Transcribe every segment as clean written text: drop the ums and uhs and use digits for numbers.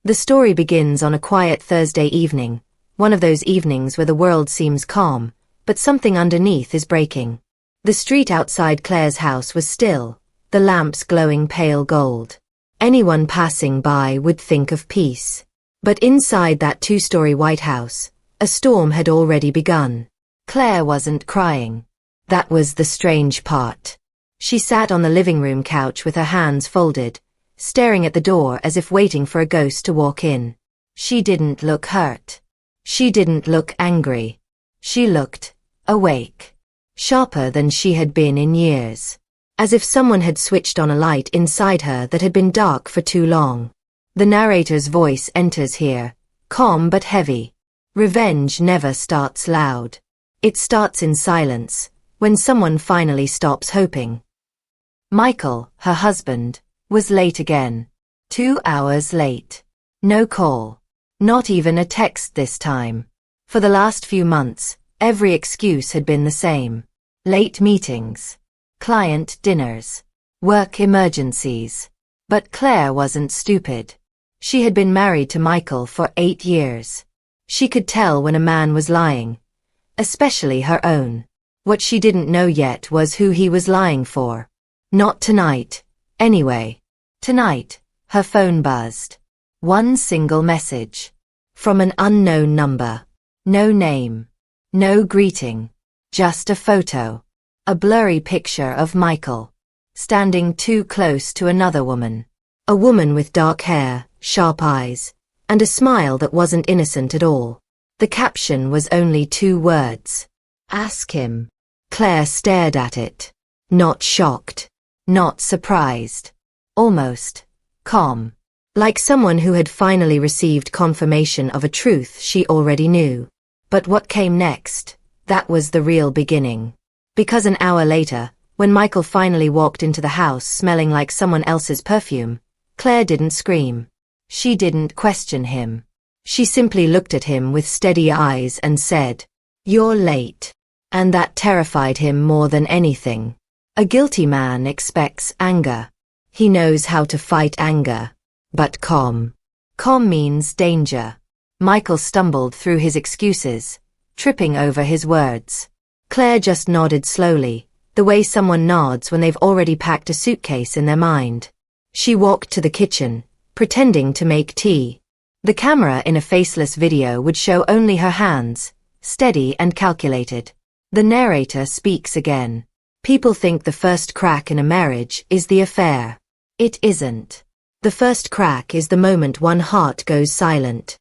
The story begins on a quiet Thursday evening, one of those evenings where the world seems calm, but something underneath is breaking. The street outside Claire's house was still, the lamps glowing pale gold. Anyone passing by would think of peace. But inside that two-story White House, a storm had already begun. Claire wasn't crying. That was the strange part. She sat on the living room couch with her hands folded, staring at the door as if waiting for a ghost to walk in. She didn't look hurt. She didn't look angry. She looked awake, sharper than she had been in years, as if someone had switched on a light inside her that had been dark for too long. The narrator's voice enters here, calm but heavy. Revenge never starts loud. It starts in silence, when someone finally stops hoping. Michael, her husband, was late again. 2 hours late. No call. Not even a text this time. For the last few months, every excuse had been the same. Late meetings. Client dinners. Work emergencies. But Claire wasn't stupid. She had been married to Michael for 8 years. She could tell when a man was lying. Especially her own. What she didn't know yet was who he was lying for. Not tonight. Anyway. Tonight, her phone buzzed. One single message. From an unknown number. No name. No greeting. Just a photo. A blurry picture of Michael. Standing too close to another woman. A woman with dark hair, sharp eyes, and a smile that wasn't innocent at all. The caption was only 2 words. Ask him. Claire stared at it. Not shocked. Not surprised. Almost calm. Like someone who had finally received confirmation of a truth she already knew. But what came next? That was the real beginning. Because an hour later, when Michael finally walked into the house smelling like someone else's perfume, Claire didn't scream. She didn't question him. She simply looked at him with steady eyes and said, "You're late." And that terrified him more than anything. A guilty man expects anger. He knows how to fight anger. But calm. Calm means danger. Michael stumbled through his excuses, tripping over his words. Claire just nodded slowly, the way someone nods when they've already packed a suitcase in their mind. She walked to the kitchen, pretending to make tea. The camera in a Faceless video would show only her hands, steady and calculated. The narrator speaks again. People think the first crack in a marriage is the affair. It isn't. The first crack is the moment one heart goes silent.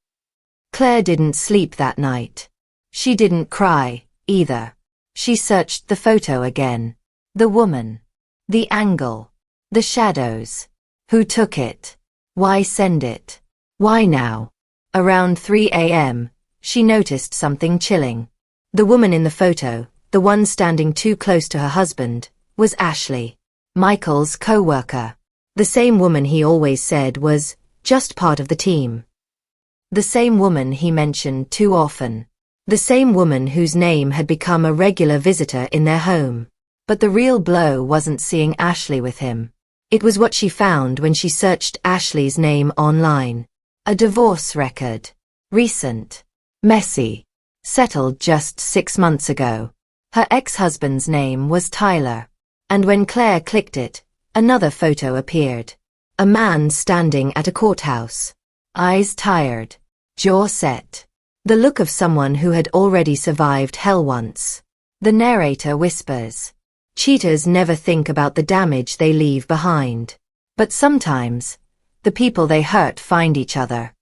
Claire didn't sleep that night. She didn't cry, either. She searched the photo again. The woman. The angle. The shadows. Who took it? Why send it? Why now? Around 3 a.m., she noticed something chilling. The woman in the photo, the one standing too close to her husband, was Ashley, Michael's coworker. The same woman he always said was just part of the team. The same woman he mentioned too often. The same woman whose name had become a regular visitor in their home. But the real blow wasn't seeing Ashley with him. It was what she found when she searched Ashley's name online. A divorce record. Recent. Messy. Settled just 6 months ago. Her ex-husband's name was Tyler. And when Claire clicked it, another photo appeared. A man standing at a courthouse. Eyes tired. Jaw set. The look of someone who had already survived hell once. The narrator whispers. Cheaters never think about the damage they leave behind. But sometimes, the people they hurt find each other.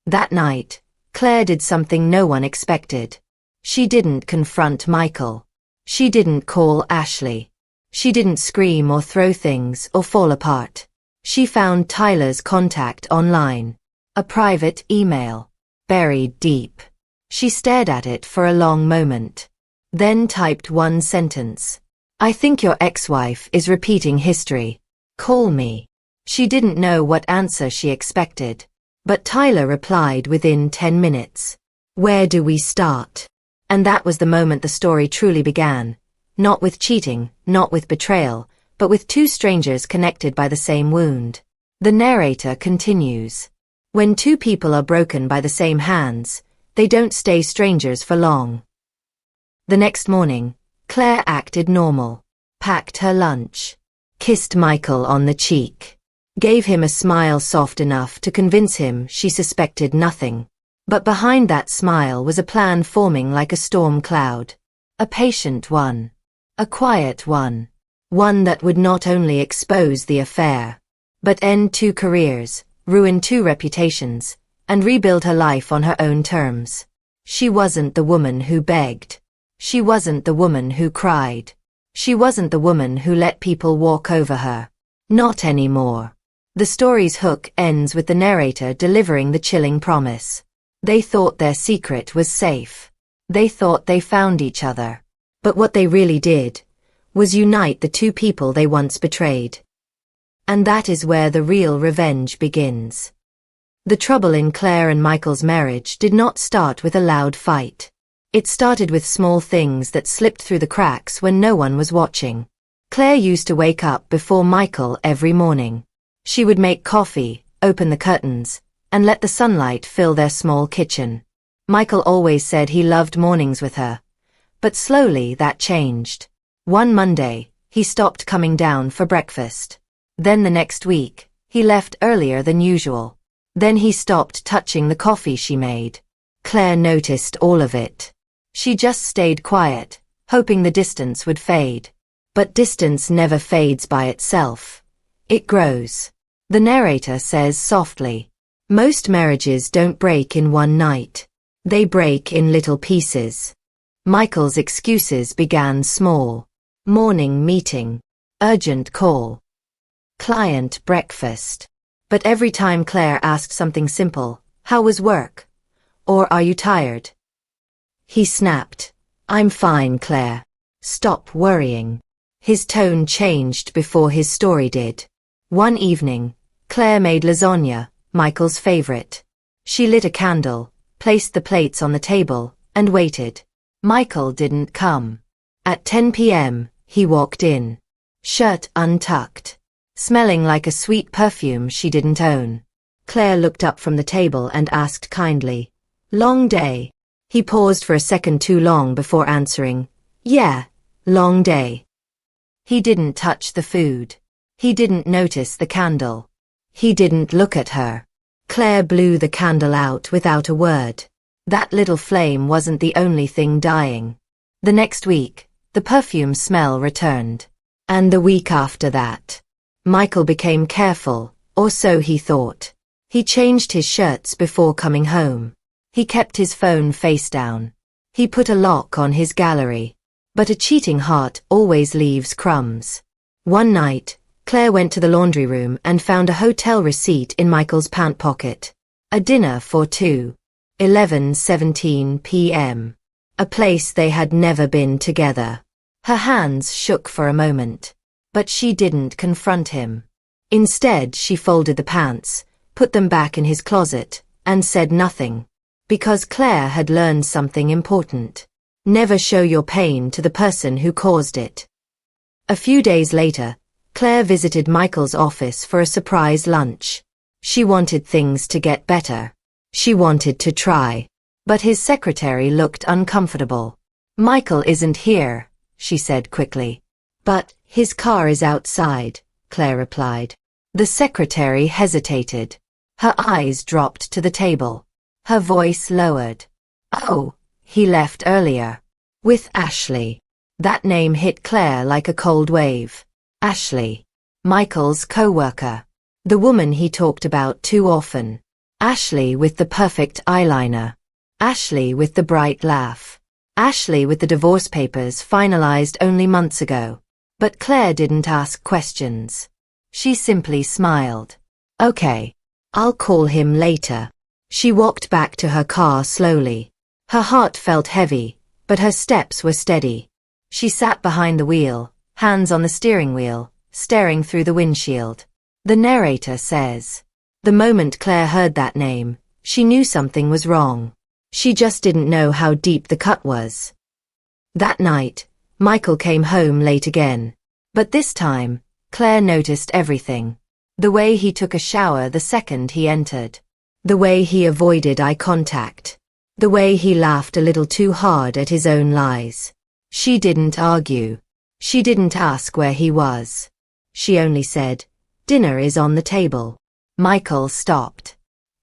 That night, Claire did something no one expected. She didn't confront Michael. She didn't call Ashley. She didn't scream or throw things or fall apart. She found Tyler's contact online. A private email. Buried deep. She stared at it for a long moment. Then typed one sentence. "I think your ex-wife is repeating history. Call me." She didn't know what answer she expected. But Tyler replied within 10 minutes. "Where do we start?" And that was the moment the story truly began. Not with cheating, not with betrayal, but with 2 strangers connected by the same wound. The narrator continues. When two people are broken by the same hands, they don't stay strangers for long. The next morning, Claire acted normal, packed her lunch, kissed Michael on the cheek, gave him a smile soft enough to convince him she suspected nothing. But behind that smile was a plan forming like a storm cloud. A patient one. A quiet one. One that would not only expose the affair, but end two careers, ruin two reputations, and rebuild her life on her own terms. She wasn't the woman who begged. She wasn't the woman who cried. She wasn't the woman who let people walk over her. Not anymore. The story's hook ends with the narrator delivering the chilling promise. They thought their secret was safe. They thought they found each other. But what they really did was unite the two people they once betrayed. And that is where the real revenge begins. The trouble in Claire and Michael's marriage did not start with a loud fight. It started with small things that slipped through the cracks when no one was watching. Claire used to wake up before Michael every morning. She would make coffee, open the curtains, and let the sunlight fill their small kitchen. Michael always said he loved mornings with her. But slowly that changed. One Monday, he stopped coming down for breakfast. Then the next week, he left earlier than usual. Then he stopped touching the coffee she made. Claire noticed all of it. She just stayed quiet, hoping the distance would fade. But distance never fades by itself. It grows. The narrator says softly, "Most marriages don't break in one night. They break in little pieces." Michael's excuses began small. Morning meeting. Urgent call. Client breakfast. But every time Claire asked something simple, "How was work?" or "Are you tired?" he snapped, "I'm fine, Claire. Stop worrying." His tone changed before his story did. One evening, Claire made lasagna, Michael's favorite. She lit a candle, placed the plates on the table, and waited. Michael didn't come. At 10 p.m., he walked in. Shirt untucked. Smelling like a sweet perfume she didn't own. Claire looked up from the table and asked kindly, "Long day?" He paused for a second too long before answering, "Yeah, long day." He didn't touch the food. He didn't notice the candle. He didn't look at her. Claire blew the candle out without a word. That little flame wasn't the only thing dying. The next week, the perfume smell returned. And the week after that, Michael became careful, or so he thought. He changed his shirts before coming home. He kept his phone face down. He put a lock on his gallery. But a cheating heart always leaves crumbs. One night, Claire went to the laundry room and found a hotel receipt in Michael's pant pocket. A dinner for two. 11:17 p.m. A place they had never been together. Her hands shook for a moment. But she didn't confront him. Instead, she folded the pants, put them back in his closet, and said nothing. Because Claire had learned something important. Never show your pain to the person who caused it. A few days later, Claire visited Michael's office for a surprise lunch. She wanted things to get better. She wanted to try. But his secretary looked uncomfortable. "Michael isn't here," she said quickly. "But his car is outside," Claire replied. The secretary hesitated. Her eyes dropped to the table. Her voice lowered. "Oh, he left earlier. With Ashley." That name hit Claire like a cold wave. Ashley. Michael's coworker. The woman he talked about too often. Ashley with the perfect eyeliner. Ashley with the bright laugh. Ashley with the divorce papers finalized only months ago. But Claire didn't ask questions. She simply smiled. "Okay. I'll call him later." She walked back to her car slowly. Her heart felt heavy, but her steps were steady. She sat behind the wheel, hands on the steering wheel, staring through the windshield. The narrator says, the moment Claire heard that name, she knew something was wrong. She just didn't know how deep the cut was. That night, Michael came home late again. But this time, Claire noticed everything. The way he took a shower the second he entered. The way he avoided eye contact. The way he laughed a little too hard at his own lies. She didn't argue. She didn't ask where he was. She only said, "Dinner is on the table." Michael stopped.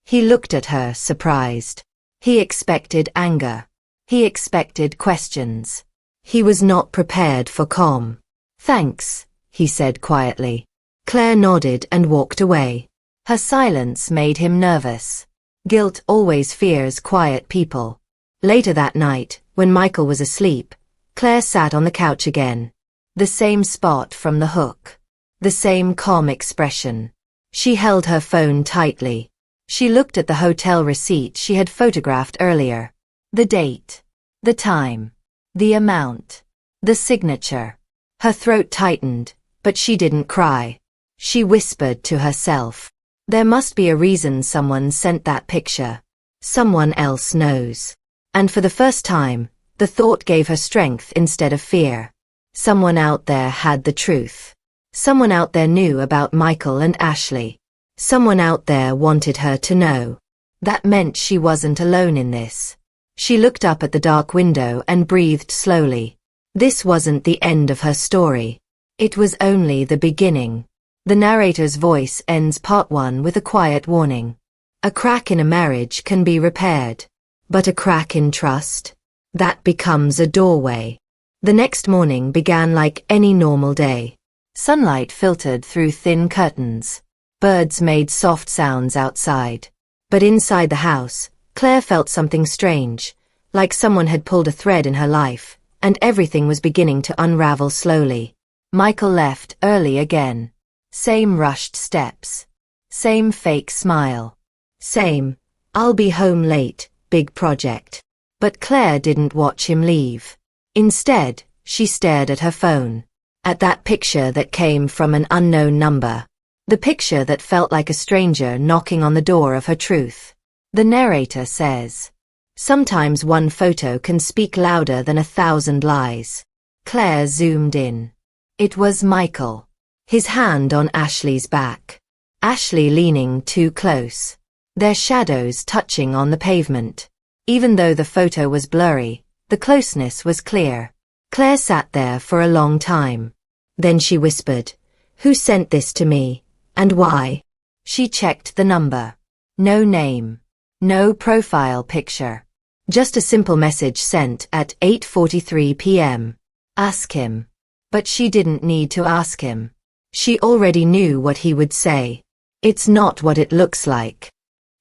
He looked at her, surprised. He expected anger. He expected questions. He was not prepared for calm. "Thanks," he said quietly. Claire nodded and walked away. Her silence made him nervous. Guilt always fears quiet people. Later that night, when Michael was asleep, Claire sat on the couch again. The same spot from the hook. The same calm expression. She held her phone tightly. She looked at the hotel receipt she had photographed earlier. The date. The time. The amount. The signature. Her throat tightened, but she didn't cry. She whispered to herself. There must be a reason someone sent that picture. Someone else knows. And for the first time, the thought gave her strength instead of fear. Someone out there had the truth. Someone out there knew about Michael and Ashley. Someone out there wanted her to know. That meant she wasn't alone in this. She looked up at the dark window and breathed slowly. This wasn't the end of her story. It was only the beginning. The narrator's voice ends part 1 with a quiet warning. A crack in a marriage can be repaired. But a crack in trust? That becomes a doorway. The next morning began like any normal day. Sunlight filtered through thin curtains. Birds made soft sounds outside. But inside the house, Claire felt something strange, like someone had pulled a thread in her life, and everything was beginning to unravel slowly. Michael left early again. Same rushed steps. Same fake smile. Same, "I'll be home late," big project. But Claire didn't watch him leave. Instead, she stared at her phone. At that picture that came from an unknown number. The picture that felt like a stranger knocking on the door of her truth. The narrator says, "Sometimes one photo can speak louder than 1,000 lies." Claire zoomed in. It was Michael. His hand on Ashley's back. Ashley leaning too close. Their shadows touching on the pavement. Even though the photo was blurry, the closeness was clear. Claire sat there for a long time. Then she whispered, "Who sent this to me? And why?" She checked the number. No name. No profile picture. Just a simple message sent at 8:43 p.m. Ask him. But she didn't need to ask him. She already knew what he would say. "It's not what it looks like."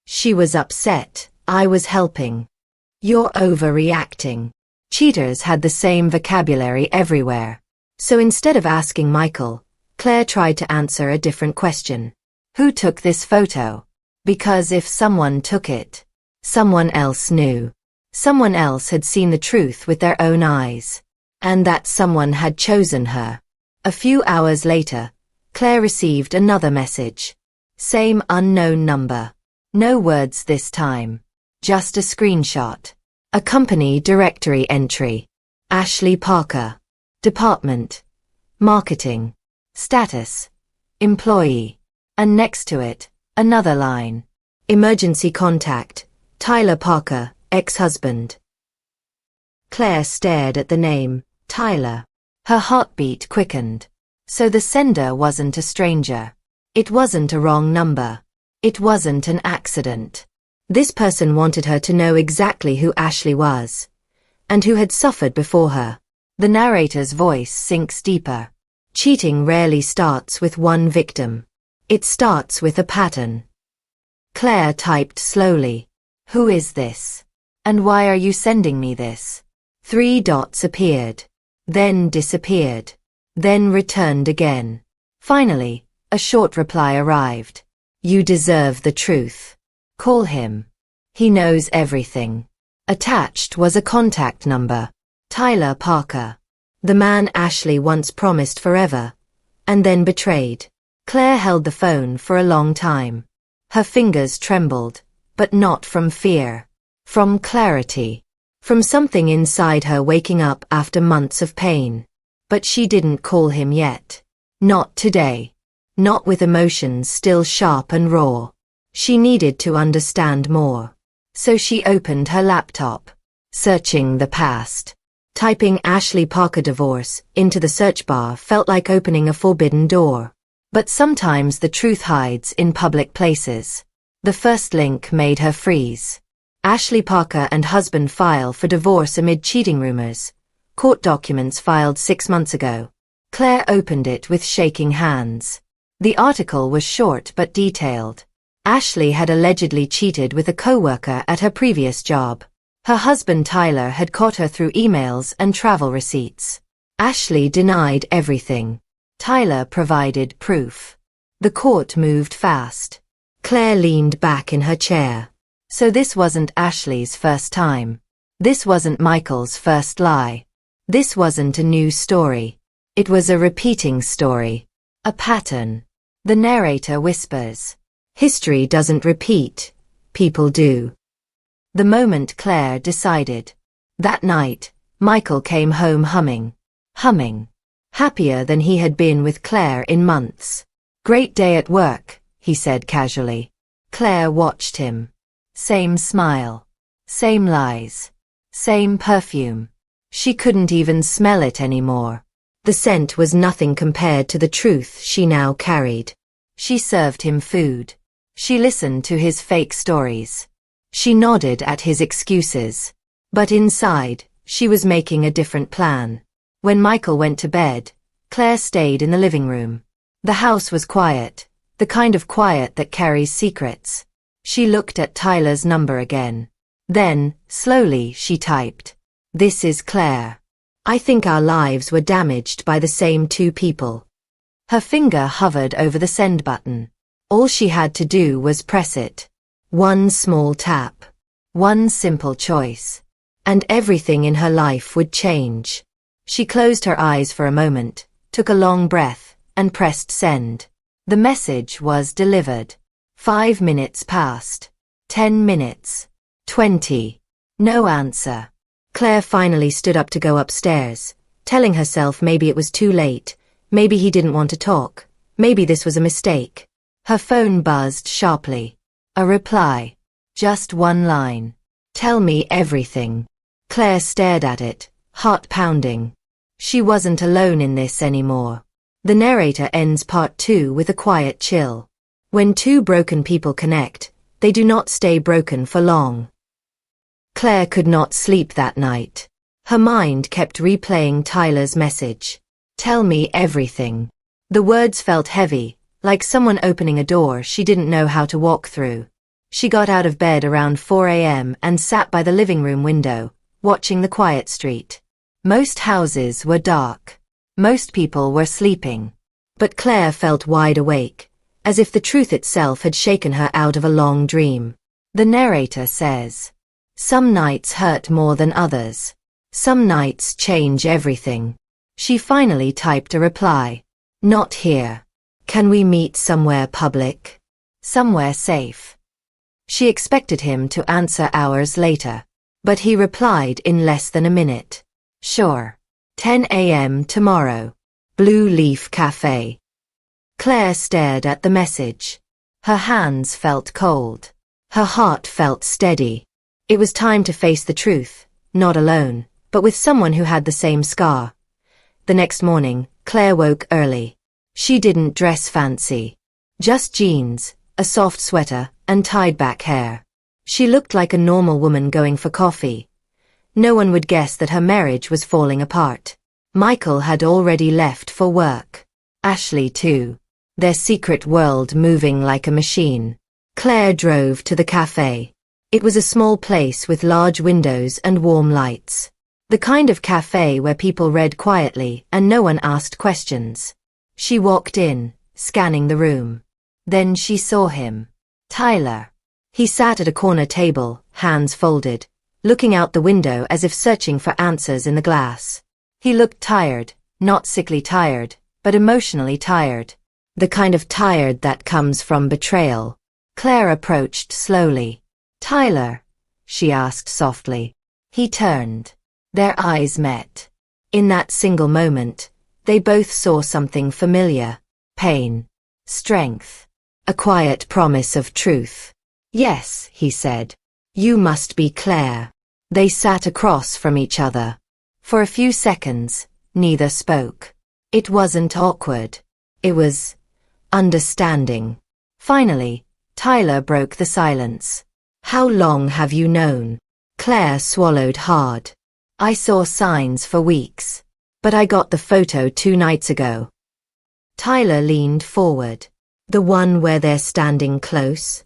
She was upset. "I was helping." "You're overreacting." Cheaters had the same vocabulary everywhere. So instead of asking Michael, Claire tried to answer a different question. Who took this photo? Because if someone took it, someone else knew. Someone else had seen the truth with their own eyes. And that someone had chosen her. A few hours later, Claire received another message. Same unknown number. No words this time. Just a screenshot. A company directory entry. Ashley Parker. Department. Marketing. Status. Employee. And next to it, another line. Emergency contact. Tyler Parker, ex-husband. Claire stared at the name, Tyler. Her heartbeat quickened. So the sender wasn't a stranger. It wasn't a wrong number. It wasn't an accident. This person wanted her to know exactly who Ashley was, and who had suffered before her. The narrator's voice sinks deeper. Cheating rarely starts with one victim. It starts with a pattern. Claire typed slowly. Who is this? And why are you sending me this? 3 dots appeared. Then disappeared. Then returned again. Finally, a short reply arrived. You deserve the truth. Call him. He knows everything. Attached was a contact number. Tyler Parker. The man Ashley once promised forever, and then betrayed. Claire held the phone for a long time. Her fingers trembled, but not from fear. From clarity. From something inside her waking up after months of pain. But she didn't call him yet. Not today. Not with emotions still sharp and raw. She needed to understand more. So she opened her laptop. Searching the past. Typing Ashley Parker divorce into the search bar felt like opening a forbidden door. But sometimes the truth hides in public places. The first link made her freeze. Ashley Parker and husband file for divorce amid cheating rumors. Court documents filed 6 months ago. Claire opened it with shaking hands. The article was short but detailed. Ashley had allegedly cheated with a coworker at her previous job. Her husband Tyler had caught her through emails and travel receipts. Ashley denied everything. Tyler provided proof. The court moved fast. Claire leaned back in her chair. So this wasn't Ashley's first time. This wasn't Michael's first lie. This wasn't a new story. It was a repeating story. A pattern. The narrator whispers. History doesn't repeat. People do. The moment Claire decided. That night, Michael came home humming. Happier than he had been with Claire in months. Great day at work, he said casually. Claire watched him. Same smile. Same lies. Same perfume. She couldn't even smell it anymore. The scent was nothing compared to the truth she now carried. She served him food. She listened to his fake stories. She nodded at his excuses. But inside, she was making a different plan. When Michael went to bed, Claire stayed in the living room. The house was quiet, the kind of quiet that carries secrets. She looked at Tyler's number again. Then, slowly, she typed. This is Claire. I think our lives were damaged by the same two people. Her finger hovered over the send button. All she had to do was press it. One small tap. One simple choice. And everything in her life would change. She closed her eyes for a moment, took a long breath, and pressed send. The message was delivered. 5 minutes passed. 10 minutes. 20. No answer. Claire finally stood up to go upstairs, telling herself maybe it was too late, maybe he didn't want to talk, maybe this was a mistake. Her phone buzzed sharply. A reply. Just one line. Tell me everything. Claire stared at it, heart pounding. She wasn't alone in this anymore. The narrator ends part 2 with a quiet chill. When two broken people connect, they do not stay broken for long. Claire could not sleep that night. Her mind kept replaying Tyler's message. Tell me everything. The words felt heavy, like someone opening a door she didn't know how to walk through. She got out of bed around 4 a.m. and sat by the living room window, watching the quiet street. Most houses were dark. Most people were sleeping. But Claire felt wide awake, as if the truth itself had shaken her out of a long dream. The narrator says, some nights hurt more than others. Some nights change everything. She finally typed a reply. Not here. Can we meet somewhere public? Somewhere safe. She expected him to answer hours later. But he replied in less than a minute. Sure. 10 a.m. tomorrow. Blue Leaf Cafe. Claire stared at the message. Her hands felt cold. Her heart felt steady. It was time to face the truth, not alone, but with someone who had the same scar. The next morning, Claire woke early. She didn't dress fancy. Just jeans, a soft sweater, and tied-back hair. She looked like a normal woman going for coffee. No one would guess that her marriage was falling apart. Michael had already left for work. Ashley too. Their secret world moving like a machine. Claire drove to the cafe. It was a small place with large windows and warm lights. The kind of cafe where people read quietly and no one asked questions. She walked in, scanning the room. Then she saw him. Tyler. He sat at a corner table, hands folded, looking out the window as if searching for answers in the glass. He looked tired, not sickly tired, but emotionally tired. The kind of tired that comes from betrayal. Claire approached slowly. Tyler? She asked softly. He turned. Their eyes met. In that single moment, they both saw something familiar. Pain. Strength. A quiet promise of truth. Yes, he said. You must be Claire. They sat across from each other. For a few seconds, neither spoke. It wasn't awkward. It was understanding. Finally, Tyler broke the silence. How long have you known? Claire swallowed hard. I saw signs for weeks. But I got the photo 2 nights ago. Tyler leaned forward. The one where they're standing close?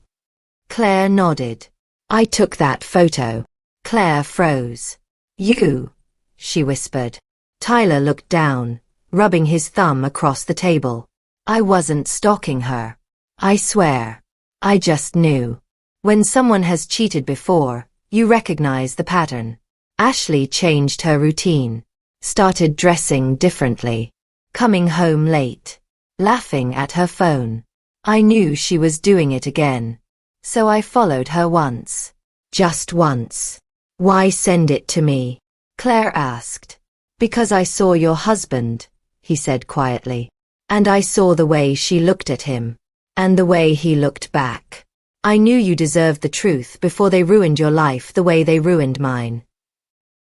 Claire nodded. I took that photo. Claire froze. You? She whispered. Tyler looked down, rubbing his thumb across the table. I wasn't stalking her. I swear. I just knew. When someone has cheated before, you recognize the pattern. Ashley changed her routine, started dressing differently, coming home late, laughing at her phone. I knew she was doing it again. So I followed her once. Just once. Why send it to me? Claire asked. Because I saw your husband, he said quietly. And I saw the way she looked at him. And the way he looked back. I knew you deserved the truth before they ruined your life the way they ruined mine.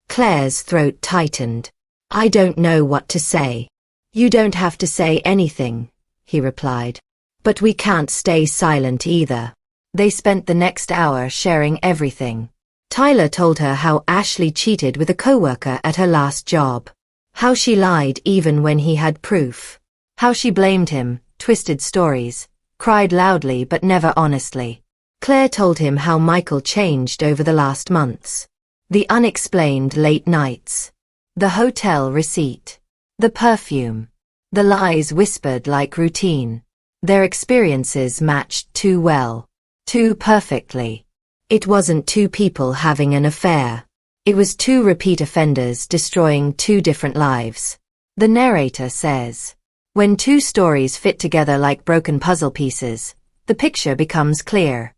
Claire's throat tightened. I don't know what to say. You don't have to say anything, he replied. But we can't stay silent either. They spent the next hour sharing everything. Tyler told her how Ashley cheated with a coworker at her last job. How she lied even when he had proof. How she blamed him, twisted stories, cried loudly but never honestly. Claire told him how Michael changed over the last months. The unexplained late nights. The hotel receipt. The perfume. The lies whispered like routine. Their experiences matched too well. Too perfectly. It wasn't 2 people having an affair. It was 2 repeat offenders destroying 2 different lives. The narrator says, when 2 stories fit together like broken puzzle pieces, the picture becomes clear.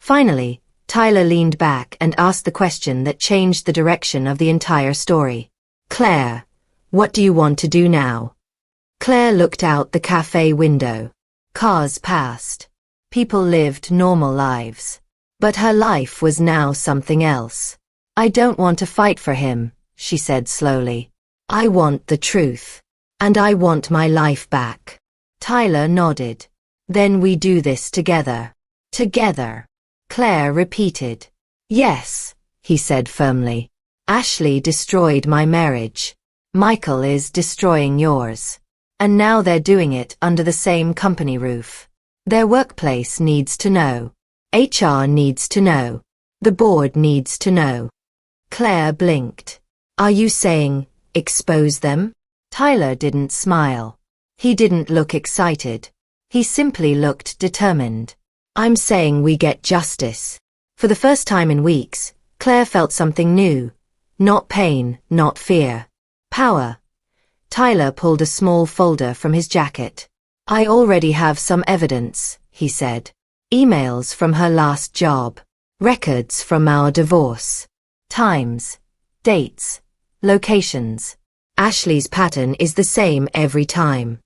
Finally, Tyler leaned back and asked the question that changed the direction of the entire story. Claire, what do you want to do now? Claire looked out the cafe window. Cars passed. People lived normal lives. But her life was now something else. I don't want to fight for him, she said slowly. I want the truth. And I want my life back. Tyler nodded. Then we do this together. Together. Claire repeated. Yes, he said firmly. Ashley destroyed my marriage. Michael is destroying yours. And now they're doing it under the same company roof. Their workplace needs to know. HR needs to know. The board needs to know. Claire blinked. Are you saying, expose them? Tyler didn't smile. He didn't look excited. He simply looked determined. I'm saying we get justice. For the first time in weeks, Claire felt something new. Not pain, not fear. Power. Tyler pulled a small folder from his jacket. I already have some evidence, he said. Emails from her last job. Records from our divorce. Times. Dates. Locations. Ashley's pattern is the same every time.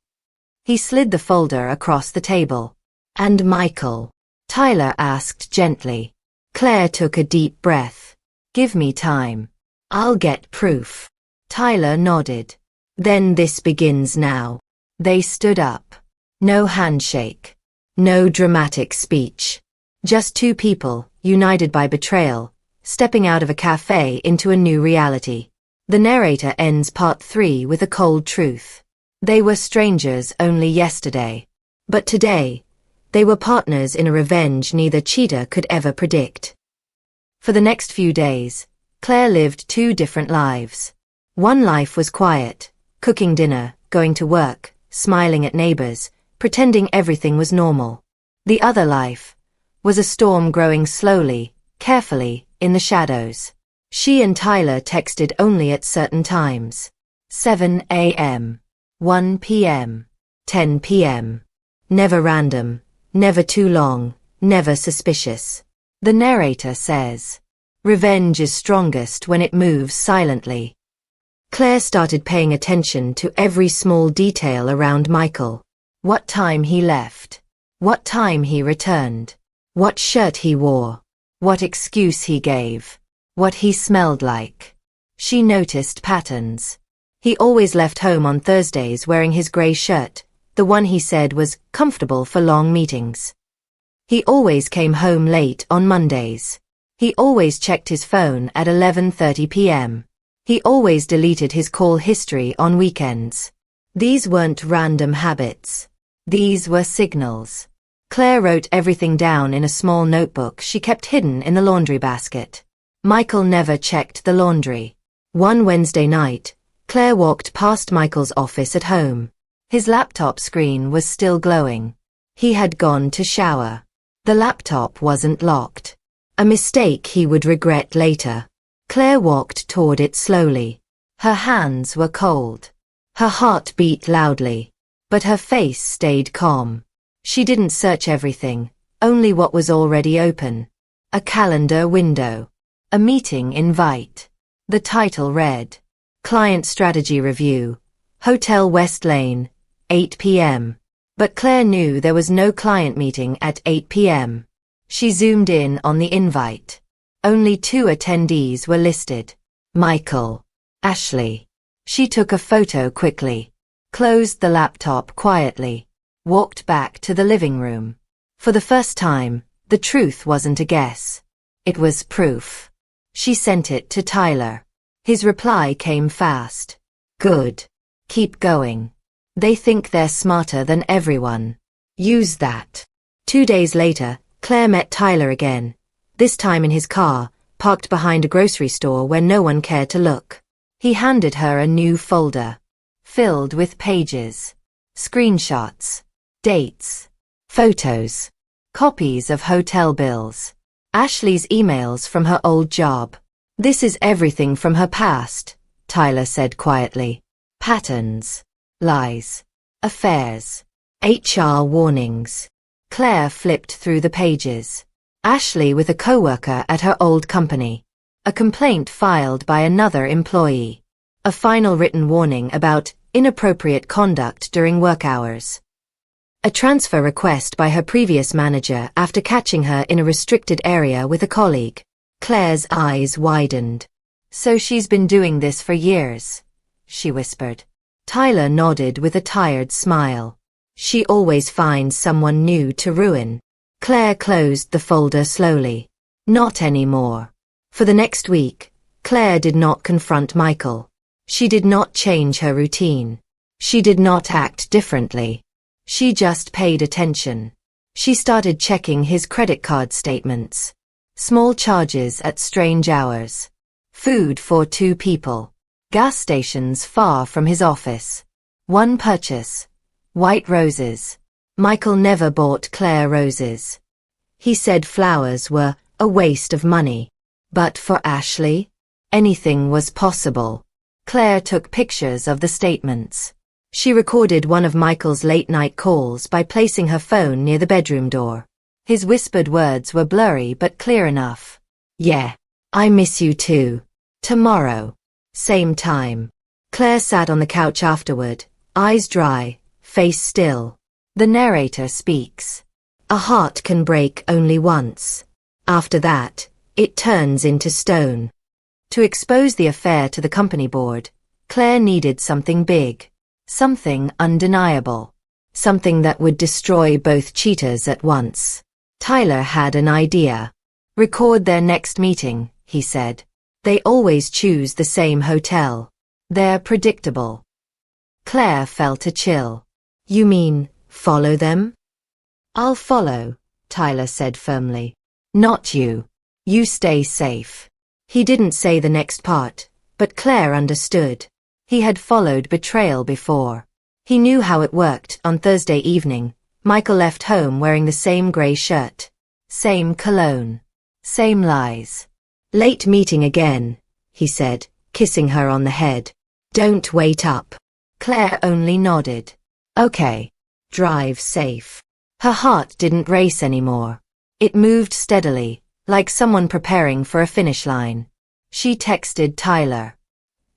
He slid the folder across the table. And Michael? Tyler asked gently. Claire took a deep breath. Give me time. I'll get proof. Tyler nodded. Then this begins now. They stood up. No handshake. No dramatic speech. Just 2 people, united by betrayal, stepping out of a cafe into a new reality. The narrator ends part 3 with a cold truth. They were strangers only yesterday. But today, they were partners in a revenge neither cheater could ever predict. For the next few days, Claire lived 2 different lives. One life was quiet, cooking dinner, going to work, smiling at neighbors, pretending everything was normal. The other life was a storm growing slowly, carefully, in the shadows. She and Tyler texted only at certain times. 7 a.m., 1 p.m., 10 p.m. Never random, never too long, never suspicious. The narrator says, revenge is strongest when it moves silently. Claire started paying attention to every small detail around Michael. What time he left. What time he returned. What shirt he wore. What excuse he gave. What he smelled like. She noticed patterns. He always left home on Thursdays wearing his grey shirt, the one he said was comfortable for long meetings. He always came home late on Mondays. He always checked his phone at 11:30 p.m. He always deleted his call history on weekends. These weren't random habits. These were signals. Claire wrote everything down in a small notebook she kept hidden in the laundry basket. Michael never checked the laundry. One Wednesday night, Claire walked past Michael's office at home. His laptop screen was still glowing. He had gone to shower. The laptop wasn't locked. A mistake he would regret later. Claire walked toward it slowly. Her hands were cold. Her heart beat loudly. But her face stayed calm. She didn't search everything, only what was already open. A calendar window. A meeting invite. The title read, Client Strategy Review, Hotel West Lane, 8 p.m. But Claire knew there was no client meeting at 8 p.m. She zoomed in on the invite. Only 2 attendees were listed. Michael. Ashley. She took a photo quickly, closed the laptop quietly, walked back to the living room. For the first time, the truth wasn't a guess. It was proof. She sent it to Tyler. His reply came fast. Good. Keep going. They think they're smarter than everyone. Use that. 2 days later, Claire met Tyler again, this time in his car, parked behind a grocery store where no one cared to look. He handed her a new folder, filled with pages, screenshots, dates, photos, copies of hotel bills, Ashley's emails from her old job. This is everything from her past, Tyler said quietly. Patterns, lies, affairs, HR warnings. Claire flipped through the pages. Ashley with a coworker at her old company. A complaint filed by another employee. A final written warning about inappropriate conduct during work hours. A transfer request by her previous manager after catching her in a restricted area with a colleague. Claire's eyes widened. So she's been doing this for years, she whispered. Tyler nodded with a tired smile. She always finds someone new to ruin. Claire closed the folder slowly. Not anymore. For the next week, Claire did not confront Michael. She did not change her routine. She did not act differently. She just paid attention. She started checking his credit card statements. Small charges at strange hours. Food for 2 people. Gas stations far from his office. One purchase. White roses. Michael never bought Claire roses. He said flowers were a waste of money. But for Ashley, anything was possible. Claire took pictures of the statements. She recorded one of Michael's late-night calls by placing her phone near the bedroom door. His whispered words were blurry but clear enough. Yeah, I miss you too. Tomorrow. Same time. Claire sat on the couch afterward, eyes dry, face still. The narrator speaks. A heart can break only once. After that, it turns into stone. To expose the affair to the company board, Claire needed something big. Something undeniable. Something that would destroy both cheaters at once. Tyler had an idea. Record their next meeting, he said. They always choose the same hotel. They're predictable. Claire felt a chill. You mean, follow them? I'll follow, Tyler said firmly. Not you. You stay safe. He didn't say the next part, but Claire understood. He had followed Betrayal before. He knew how it worked. On Thursday evening, Michael left home wearing the same grey shirt. Same cologne. Same lies. Late meeting again, he said, kissing her on the head. Don't wait up. Claire only nodded. Okay. Drive safe. Her heart didn't race anymore. It moved steadily, like someone preparing for a finish line. She texted Tyler.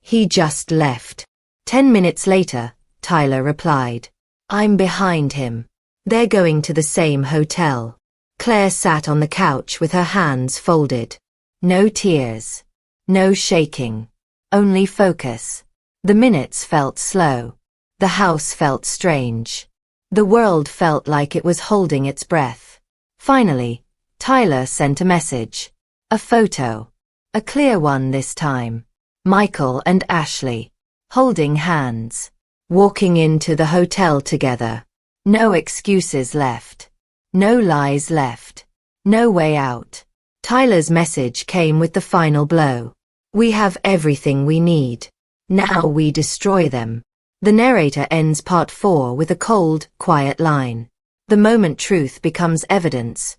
He just left. 10 minutes later, Tyler replied. I'm behind him. They're going to the same hotel. Claire sat on the couch with her hands folded. No tears. No shaking. Only focus. The minutes felt slow. The house felt strange. The world felt like it was holding its breath. Finally, Tyler sent a message. A photo. A clear one this time. Michael and Ashley. Holding hands. Walking into the hotel together. No excuses left. No lies left. No way out. Tyler's message came with the final blow. We have everything we need. Now we destroy them. The narrator ends part 4 with a cold, quiet line. The moment truth becomes evidence,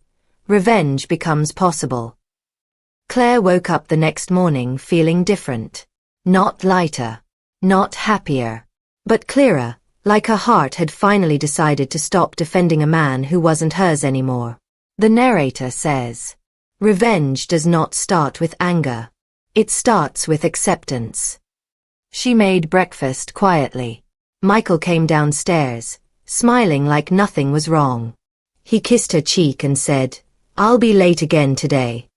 revenge becomes possible. Claire woke up the next morning feeling different. Not lighter. Not happier. But clearer, like her heart had finally decided to stop defending a man who wasn't hers anymore. The narrator says, "Revenge does not start with anger. It starts with acceptance." She made breakfast quietly. Michael came downstairs, smiling like nothing was wrong. He kissed her cheek and said, "I'll be late again today."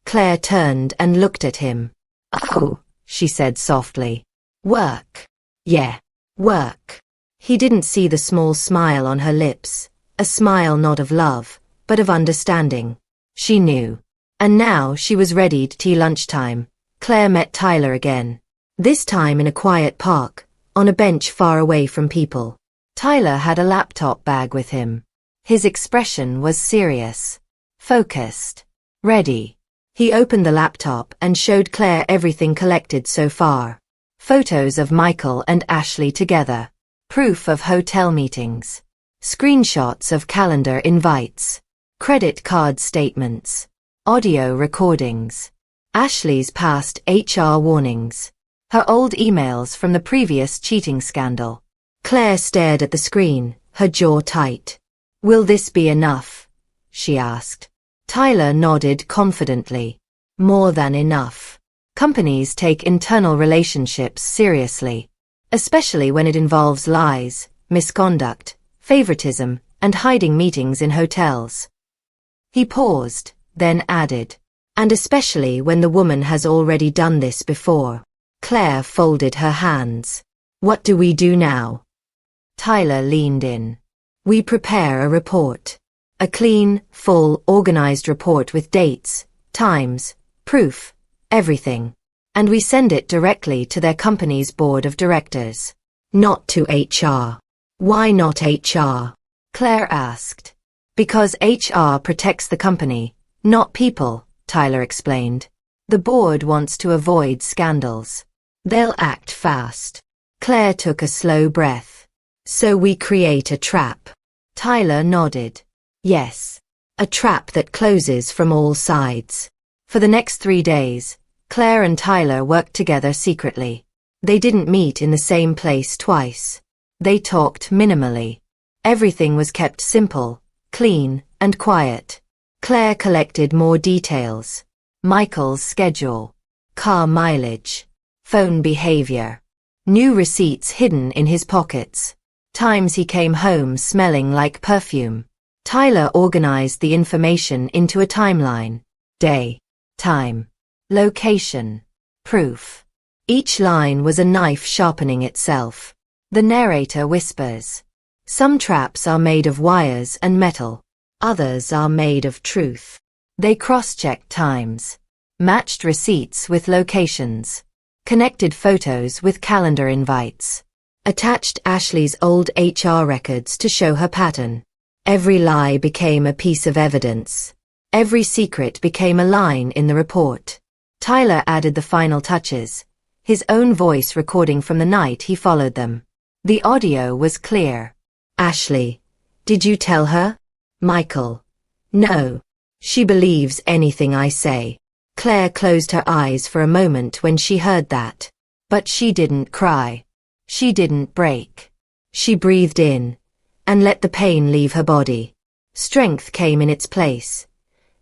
Claire turned and looked at him. "Oh," she said softly. "Work." "Yeah, work." He didn't see the small smile on her lips, a smile not of love, but of understanding. She knew. And now she was ready to tea lunchtime. Claire met Tyler again. This time in a quiet park, on a bench far away from people. Tyler had a laptop bag with him. His expression was serious, focused, ready. He opened the laptop and showed Claire everything collected so far. Photos of Michael and Ashley together. Proof of hotel meetings. Screenshots of calendar invites. Credit card statements. Audio recordings. Ashley's past HR warnings. Her old emails from the previous cheating scandal. Claire stared at the screen, her jaw tight. "Will this be enough?" she asked. Tyler nodded confidently. "More than enough." Companies take internal relationships seriously, especially when it involves lies, misconduct, favoritism, and hiding meetings in hotels. He paused, then added, "And especially when the woman has already done this before." Claire folded her hands. "What do we do now?" Tyler leaned in. "We prepare a report. A clean, full, organized report with dates, times, proof, everything. And we send it directly to their company's board of directors. Not to HR." "Why not HR?" Claire asked. "Because HR protects the company, not people," Tyler explained. "The board wants to avoid scandals. They'll act fast." Claire took a slow breath. "So we create a trap." Tyler nodded. "Yes. A trap that closes from all sides." For the next 3 days, Claire and Tyler worked together secretly. They didn't meet in the same place twice. They talked minimally. Everything was kept simple, clean, and quiet. Claire collected more details. Michael's schedule. Car mileage. Phone behavior. New receipts hidden in his pockets. Times he came home smelling like perfume. Tyler organized the information into a timeline. Day. Time. Location. Proof. Each line was a knife sharpening itself. The narrator whispers. Some traps are made of wires and metal. Others are made of truth. They cross-checked times. Matched receipts with locations. Connected photos with calendar invites. Attached Ashley's old HR records to show her pattern. Every lie became a piece of evidence. Every secret became a line in the report. Tyler added the final touches, his own voice recording from the night he followed them. The audio was clear. "Ashley, did you tell her?" "Michael, no. She believes anything I say." Claire closed her eyes for a moment when she heard that. But she didn't cry. She didn't break. She breathed in and let the pain leave her body. Strength came in its place.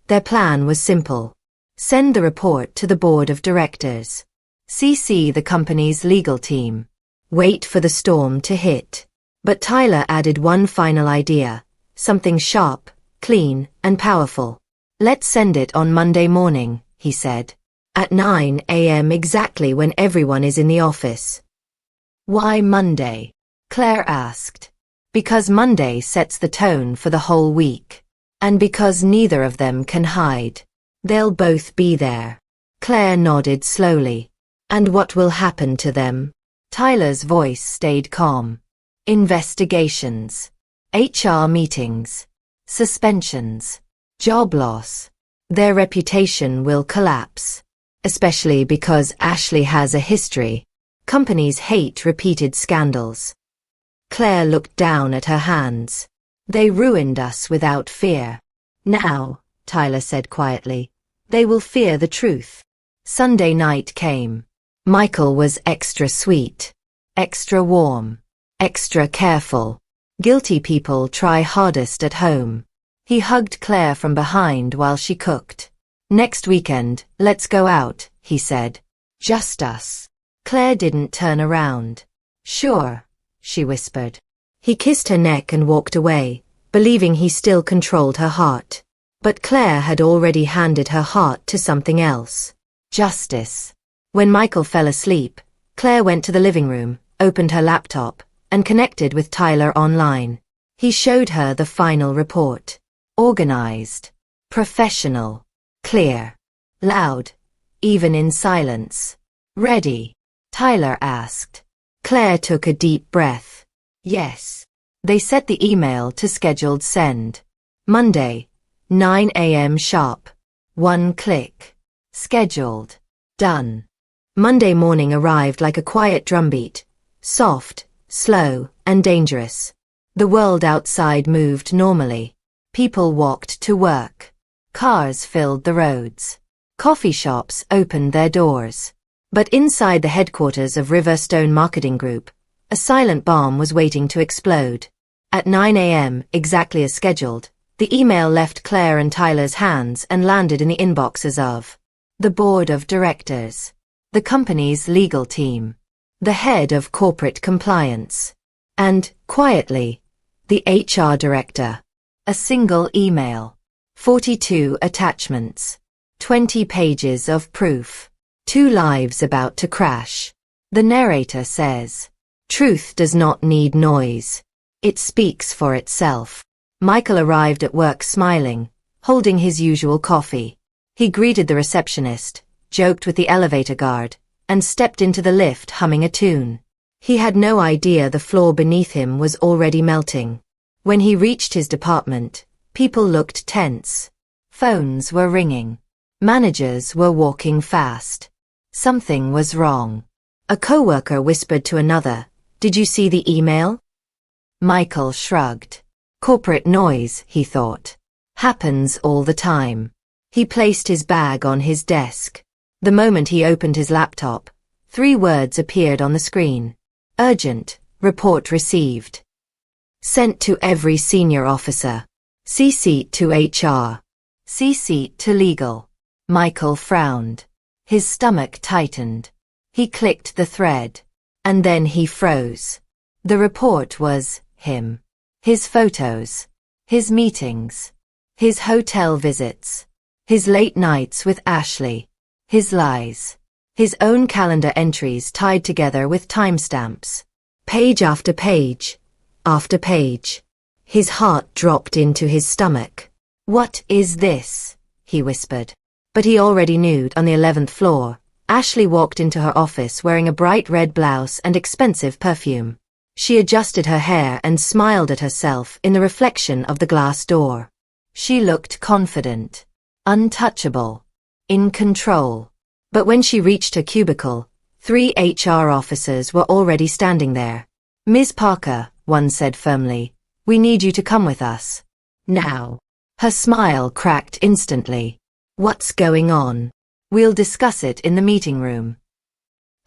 Their plan was simple. Send the report to the board of directors. CC the company's legal team. Wait for the storm to hit. But Tyler added one final idea. something sharp, clean, and powerful. Let's send it on Monday morning, he said. At 9 a.m. exactly when everyone is in the office. Why Monday? Claire asked. Because Monday sets the tone for the whole week. And because neither of them can hide. They'll both be there. Claire nodded slowly. And what will happen to them? Tyler's voice stayed calm. Investigations. HR meetings. Suspensions. Job loss. Their reputation will collapse. Especially because Ashley has a history. Companies hate repeated scandals. Claire looked down at her hands. They ruined us without fear. Now, Tyler said quietly, they will fear the truth. Sunday night came. Michael was extra sweet, extra warm, extra careful. Guilty people try hardest at home. He hugged Claire from behind while she cooked. Next weekend, let's go out, he said. Just us. Claire didn't turn around. Sure, she whispered. He kissed her neck and walked away, believing he still controlled her heart. But Claire had already handed her heart to something else. Justice. When Michael fell asleep, Claire went to the living room, opened her laptop, and connected with Tyler online. He showed her the final report. Organized. Professional. Clear. Loud. Even in silence. Ready? Tyler asked. Claire took a deep breath. Yes. They set the email to scheduled send. Monday, 9 a.m. sharp. 1 click. Scheduled. Done. Monday morning arrived like a quiet drumbeat. Soft, slow, and dangerous. The world outside moved normally. People walked to work. Cars filled the roads. Coffee shops opened their doors. But inside the headquarters of Riverstone Marketing Group, a silent bomb was waiting to explode. At 9 a.m., exactly as scheduled, the email left Claire and Tyler's hands and landed in the inboxes of the board of directors, the company's legal team, the head of corporate compliance, and, quietly, the HR director. A single email. 42 attachments. 20 pages of proof. 2 lives about to crash. The narrator says, truth does not need noise. It speaks for itself. Michael arrived at work smiling, holding his usual coffee. He greeted the receptionist, joked with the elevator guard, and stepped into the lift humming a tune. He had no idea the floor beneath him was already melting. When he reached his department, people looked tense. Phones were ringing. Managers were walking fast. Something was wrong. A coworker whispered to another, "Did you see the email?" Michael shrugged. Corporate noise, he thought. Happens all the time. He placed his bag on his desk. The moment he opened his laptop, 3 words appeared on the screen. Urgent, report received. Sent to every senior officer. CC to HR. CC to legal. Michael frowned. His stomach tightened. He clicked the thread. And then he froze. The report was him. His photos. His meetings. His hotel visits. His late nights with Ashley. His lies. His own calendar entries tied together with timestamps. Page after page. After page. His heart dropped into his stomach. What is this? He whispered. But he already knew. On the 11th floor, Ashley walked into her office wearing a bright red blouse and expensive perfume. She adjusted her hair and smiled at herself in the reflection of the glass door. She looked confident, untouchable, in control. But when she reached her cubicle, 3 HR officers were already standing there. "Ms. Parker," one said firmly, "we need you to come with us. Now." Her smile cracked instantly. "What's going on?" "We'll discuss it in the meeting room."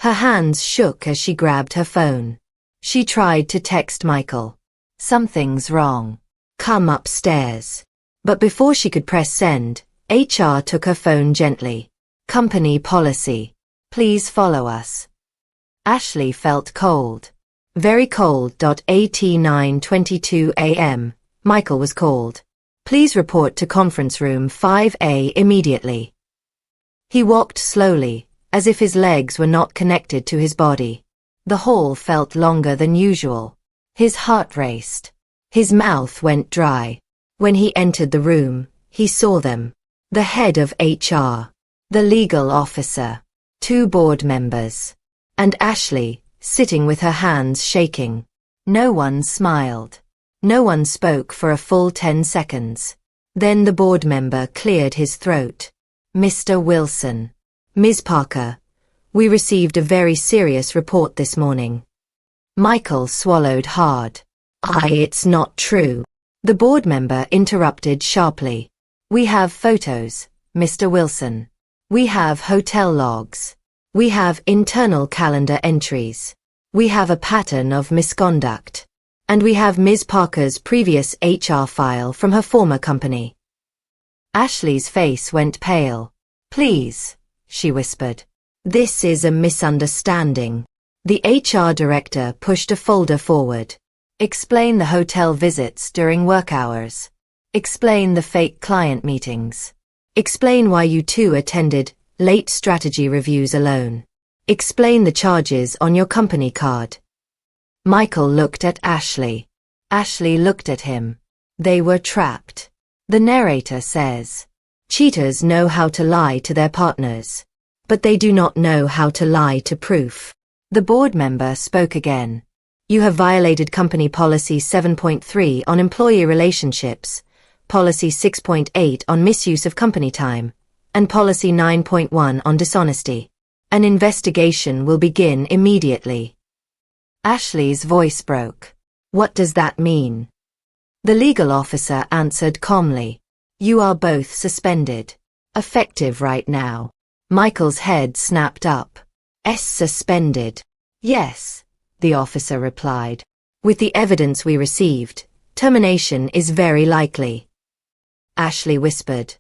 Her hands shook as she grabbed her phone. She tried to text Michael. "Something's wrong. Come upstairs." But before she could press send, HR took her phone gently. "Company policy. Please follow us." Ashley felt cold. Very cold. At 9:22 a.m., Michael was called. Please report to conference room 5A immediately. He walked slowly, as if his legs were not connected to his body. The hall felt longer than usual. His heart raced. His mouth went dry. When he entered the room, he saw them. The head of HR, the legal officer, 2 board members, and Ashley, sitting with her hands shaking. No one smiled. No one spoke for a full 10 seconds. Then the board member cleared his throat. Mr. Wilson. Ms. Parker, we received a very serious report this morning. Michael swallowed hard. It's not true. The board member interrupted sharply. We have photos, Mr. Wilson. We have hotel logs. We have internal calendar entries. We have a pattern of misconduct. And we have Ms. Parker's previous HR file from her former company. Ashley's face went pale. Please, she whispered. This is a misunderstanding. The HR director pushed a folder forward. Explain the hotel visits during work hours. Explain the fake client meetings. Explain why you 2 attended late strategy reviews alone. Explain the charges on your company card. Michael looked at Ashley. Ashley looked at him. They were trapped. The narrator says, cheaters know how to lie to their partners, but they do not know how to lie to proof. The board member spoke again. You have violated company policy 7.3 on employee relationships, policy 6.8 on misuse of company time, and policy 9.1 on dishonesty. An investigation will begin immediately. Ashley's voice broke. What does that mean? The legal officer answered calmly. You are both suspended. Effective right now. Michael's head snapped up. Suspended. Yes, the officer replied. With the evidence we received, termination is very likely. Ashley whispered.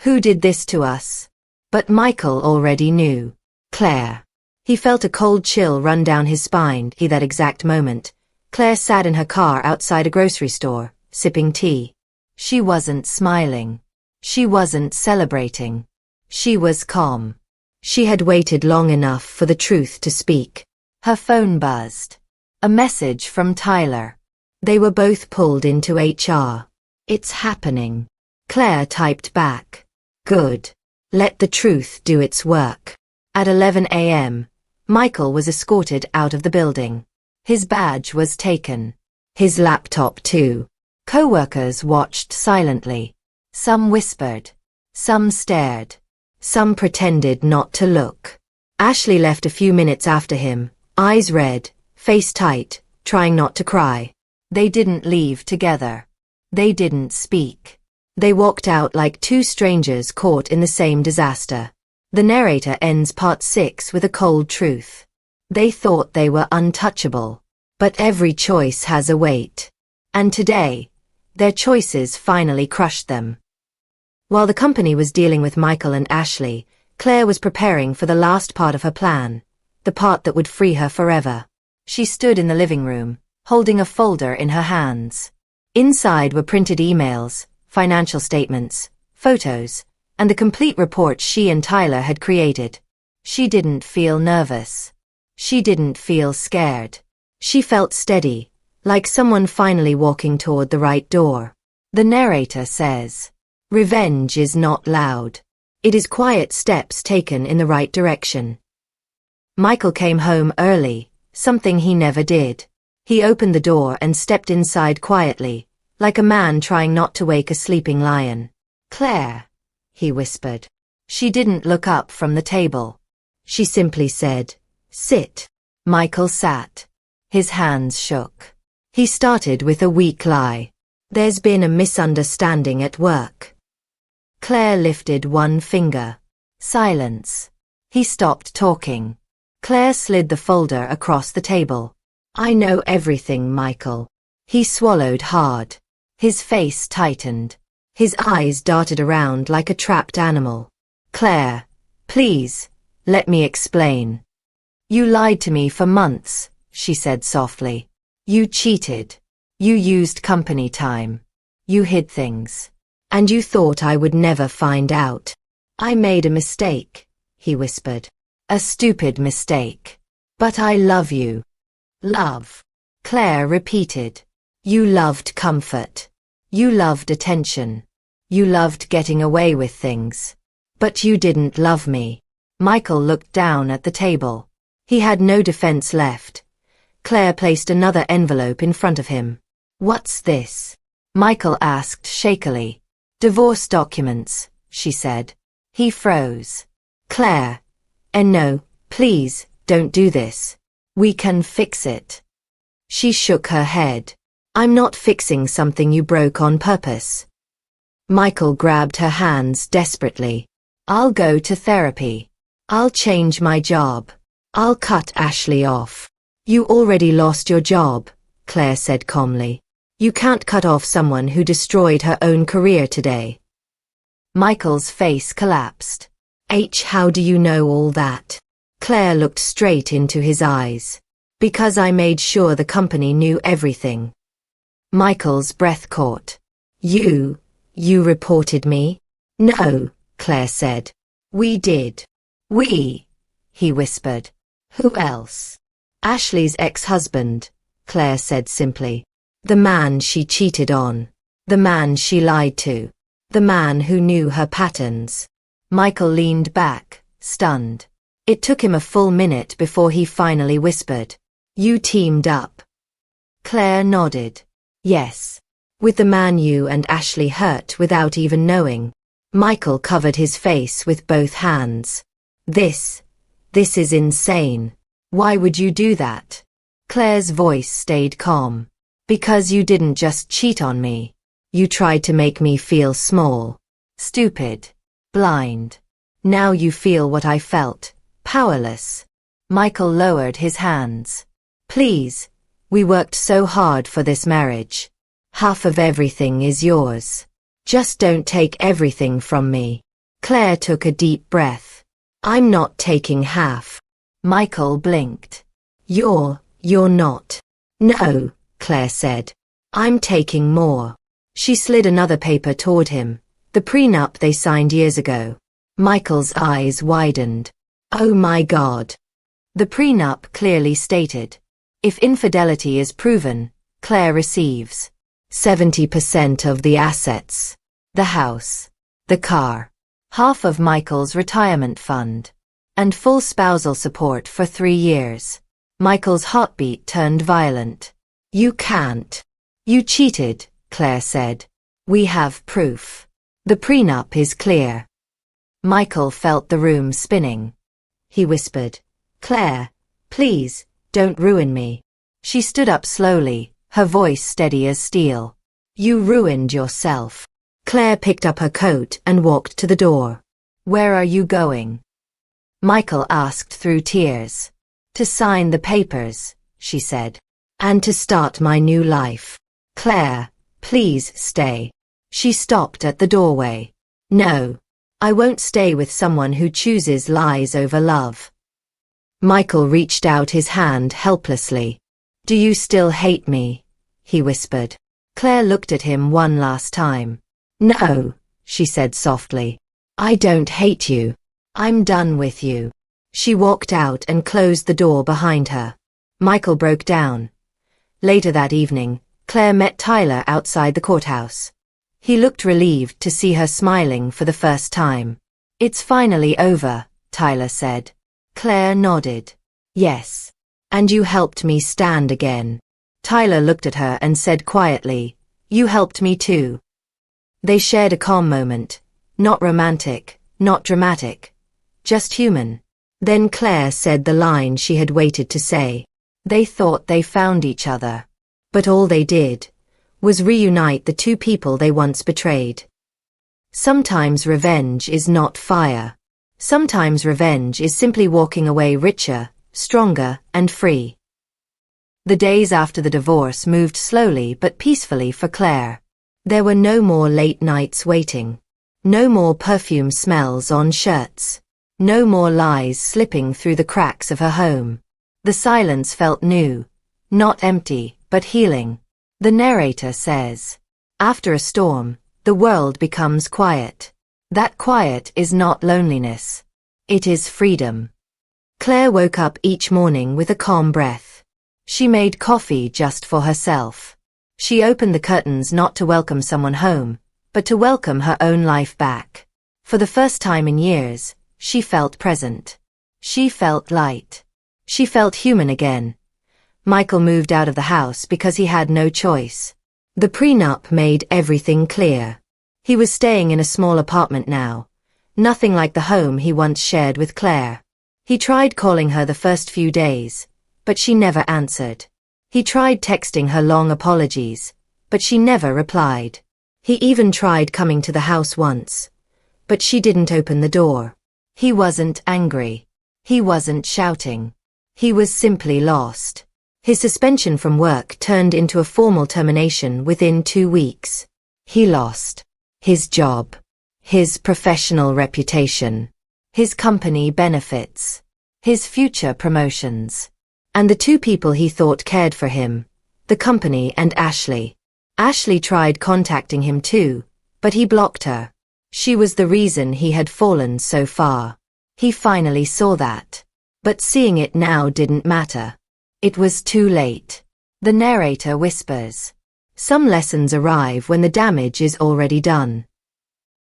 Who did this to us? But Michael already knew. Claire. He felt a cold chill run down his spine at that exact moment. Claire sat in her car outside a grocery store, sipping tea. She wasn't smiling. She wasn't celebrating. She was calm. She had waited long enough for the truth to speak. Her phone buzzed. A message from Tyler. They were both pulled into HR. It's happening. Claire typed back. Good. Let the truth do its work. At 11 a.m., Michael was escorted out of the building. His badge was taken. His laptop too. Coworkers watched silently. Some whispered. Some stared. Some pretended not to look. Ashley left a few minutes after him, eyes red, face tight, trying not to cry. They didn't leave together. They didn't speak. They walked out like 2 strangers caught in the same disaster. The narrator ends part 6 with a cold truth. They thought they were untouchable. But every choice has a weight. And today, their choices finally crushed them. While the company was dealing with Michael and Ashley, Claire was preparing for the last part of her plan, the part that would free her forever. She stood in the living room, holding a folder in her hands. Inside were printed emails, financial statements, photos, and the complete report she and Tyler had created. She didn't feel nervous. She didn't feel scared. She felt steady, like someone finally walking toward the right door. The narrator says, revenge is not loud. It is quiet steps taken in the right direction. Michael came home early, something he never did. He opened the door and stepped inside quietly, like a man trying not to wake a sleeping lion. Claire, he whispered. She didn't look up from the table. She simply said, sit. Michael sat. His hands shook. He started with a weak lie. There's been a misunderstanding at work. Claire lifted one finger. Silence. He stopped talking. Claire slid the folder across the table. I know everything, Michael. He swallowed hard. His face tightened. His eyes darted around like a trapped animal. Claire, please, let me explain. You lied to me for months, she said softly. You cheated. You used company time. You hid things. And you thought I would never find out. I made a mistake, he whispered. A stupid mistake. But I love you. Love. Claire repeated. You loved comfort. You loved attention. You loved getting away with things. But you didn't love me. Michael looked down at the table. He had no defense left. Claire placed another envelope in front of him. What's this? Michael asked shakily. Divorce documents, she said. He froze. Claire. No, please, don't do this. We can fix it. She shook her head. I'm not fixing something you broke on purpose. Michael grabbed her hands desperately. I'll go to therapy. I'll change my job. I'll cut Ashley off. You already lost your job, Claire said calmly. You can't cut off someone who destroyed her own career today. Michael's face collapsed. How do you know all that? Claire looked straight into his eyes. Because I made sure the company knew everything. Michael's breath caught. You reported me? No, Claire said. We did. We, he whispered. Who else? Ashley's ex-husband, Claire said simply. The man she cheated on. The man she lied to. The man who knew her patterns. Michael leaned back, stunned. It took him a full minute before he finally whispered. You teamed up. Claire nodded. Yes. With the man you and Ashley hurt without even knowing. Michael covered his face with both hands. This is insane. Why would you do that? Claire's voice stayed calm. Because you didn't just cheat on me. You tried to make me feel small. Stupid. Blind. Now you feel what I felt. Powerless. Michael lowered his hands. Please. We worked so hard for this marriage. Half of everything is yours. Just don't take everything from me. Claire took a deep breath. I'm not taking half. Michael blinked. You're not. No, Claire said. I'm taking more. She slid another paper toward him. The prenup they signed years ago. Michael's eyes widened. Oh my God. The prenup clearly stated. If infidelity is proven, Claire receives 70% of the assets. The house. The car. Half of Michael's retirement fund. And full spousal support for 3 years. Michael's heartbeat turned violent. You can't. You cheated, Claire said. We have proof. The prenup is clear. Michael felt the room spinning. He whispered, Claire, please, don't ruin me. She stood up slowly, her voice steady as steel. You ruined yourself. Claire picked up her coat and walked to the door. Where are you going? Michael asked through tears. To sign the papers, she said. And to start my new life. Claire, please stay. She stopped at the doorway. No. I won't stay with someone who chooses lies over love. Michael reached out his hand helplessly. Do you still hate me? He whispered. Claire looked at him one last time. No, she said softly. I don't hate you. I'm done with you. She walked out and closed the door behind her. Michael broke down. Later that evening, Claire met Tyler outside the courthouse. He looked relieved to see her smiling for the first time. It's finally over, Tyler said. Claire nodded. Yes. And you helped me stand again. Tyler looked at her and said quietly, You helped me too. They shared a calm moment. Not romantic, not dramatic. Just human. Then Claire said the line she had waited to say. They thought they found each other. But all they did was reunite the two people they once betrayed. Sometimes revenge is not fire. Sometimes revenge is simply walking away richer, stronger, and free. The days after the divorce moved slowly but peacefully for Claire. There were no more late nights waiting. No more perfume smells on shirts. No more lies slipping through the cracks of her home. The silence felt new. Not empty, but healing. The narrator says, After a storm, the world becomes quiet. That quiet is not loneliness. It is freedom. Claire woke up each morning with a calm breath. She made coffee just for herself. She opened the curtains not to welcome someone home, but to welcome her own life back. For the first time in years, she felt present. She felt light. She felt human again. Michael moved out of the house because he had no choice. The prenup made everything clear. He was staying in a small apartment now, nothing like the home he once shared with Claire. He tried calling her the first few days, but she never answered. He tried texting her long apologies, but she never replied. He even tried coming to the house once, but she didn't open the door. He wasn't angry. He wasn't shouting. He was simply lost. His suspension from work turned into a formal termination within 2 weeks. He lost his job, his professional reputation, his company benefits, his future promotions, and the 2 people he thought cared for him, the company and Ashley. Ashley tried contacting him too, but he blocked her. She was the reason he had fallen so far. He finally saw that. But seeing it now didn't matter. It was too late. The narrator whispers. Some lessons arrive when the damage is already done.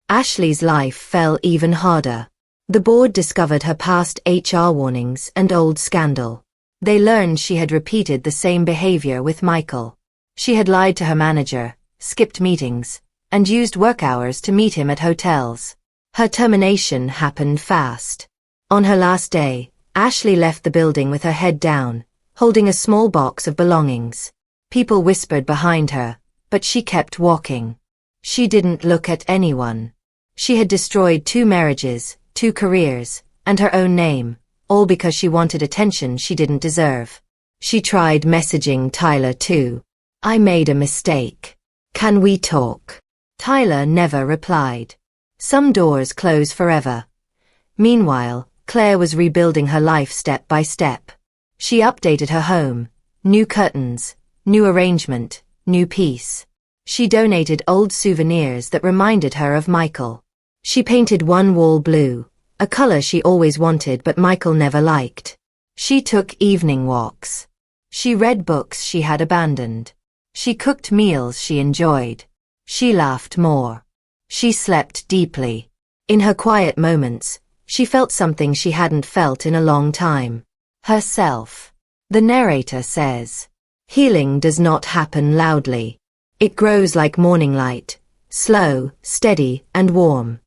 Ashley's life fell even harder. The board discovered her past HR warnings and old scandal. They learned she had repeated the same behavior with Michael. She had lied to her manager, skipped meetings, and used work hours to meet him at hotels. Her termination happened fast. On her last day, Ashley left the building with her head down, holding a small box of belongings. People whispered behind her, but she kept walking. She didn't look at anyone. She had destroyed 2 marriages, 2 careers, and her own name, all because she wanted attention she didn't deserve. She tried messaging Tyler too. I made a mistake. Can we talk? Tyler never replied. Some doors close forever. Meanwhile, Claire was rebuilding her life step by step. She updated her home. New curtains, new arrangement, new peace. She donated old souvenirs that reminded her of Michael. She painted one wall blue, a color she always wanted but Michael never liked. She took evening walks. She read books she had abandoned. She cooked meals she enjoyed. She laughed more. She slept deeply. In her quiet moments, she felt something she hadn't felt in a long time. Herself. The narrator says, healing does not happen loudly. It grows like morning light, slow, steady, and warm.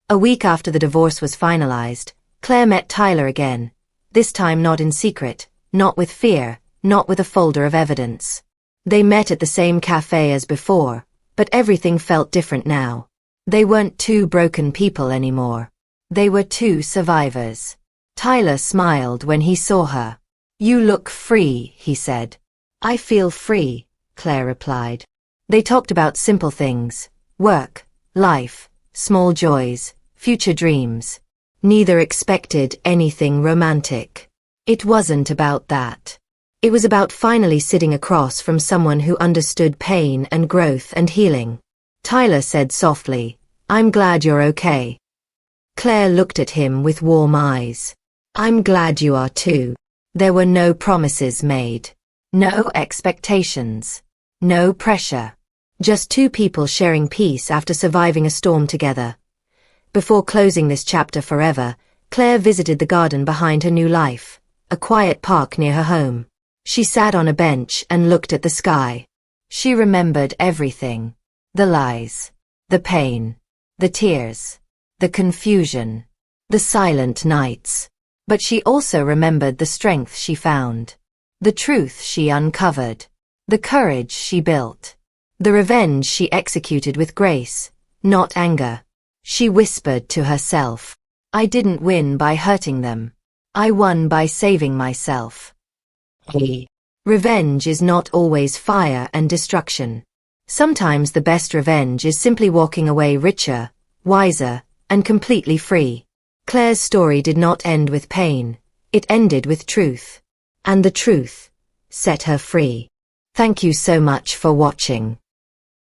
A week after the divorce was finalized, Claire met Tyler again, this time not in secret, not with fear, not with a folder of evidence. They met at the same cafe as before, but everything felt different now. They weren't 2 broken people anymore. They were 2 survivors. Tyler smiled when he saw her. You look free, he said. I feel free, Claire replied. They talked about simple things, work, life, small joys, future dreams. Neither expected anything romantic. It wasn't about that. It was about finally sitting across from someone who understood pain and growth and healing. Tyler said softly, I'm glad you're okay. Claire looked at him with warm eyes. I'm glad you are too. There were no promises made. No expectations. No pressure. Just 2 people sharing peace after surviving a storm together. Before closing this chapter forever, Claire visited the garden behind her new life, a quiet park near her home. She sat on a bench and looked at the sky. She remembered everything. The lies. The pain. The tears. The confusion. The silent nights. But she also remembered the strength she found. The truth she uncovered. The courage she built. The revenge she executed with grace, not anger. She whispered to herself, I didn't win by hurting them. I won by saving myself. Revenge is not always fire and destruction. Sometimes the best revenge is simply walking away richer, wiser, and completely free. Claire's story did not end with pain. It ended with truth. And the truth set her free. Thank you so much for watching.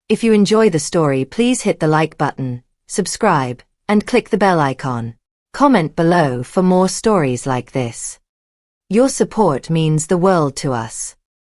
If you enjoy the story, please hit the like button, subscribe, and click the bell icon. Comment below for more stories like this. Your support means the world to us.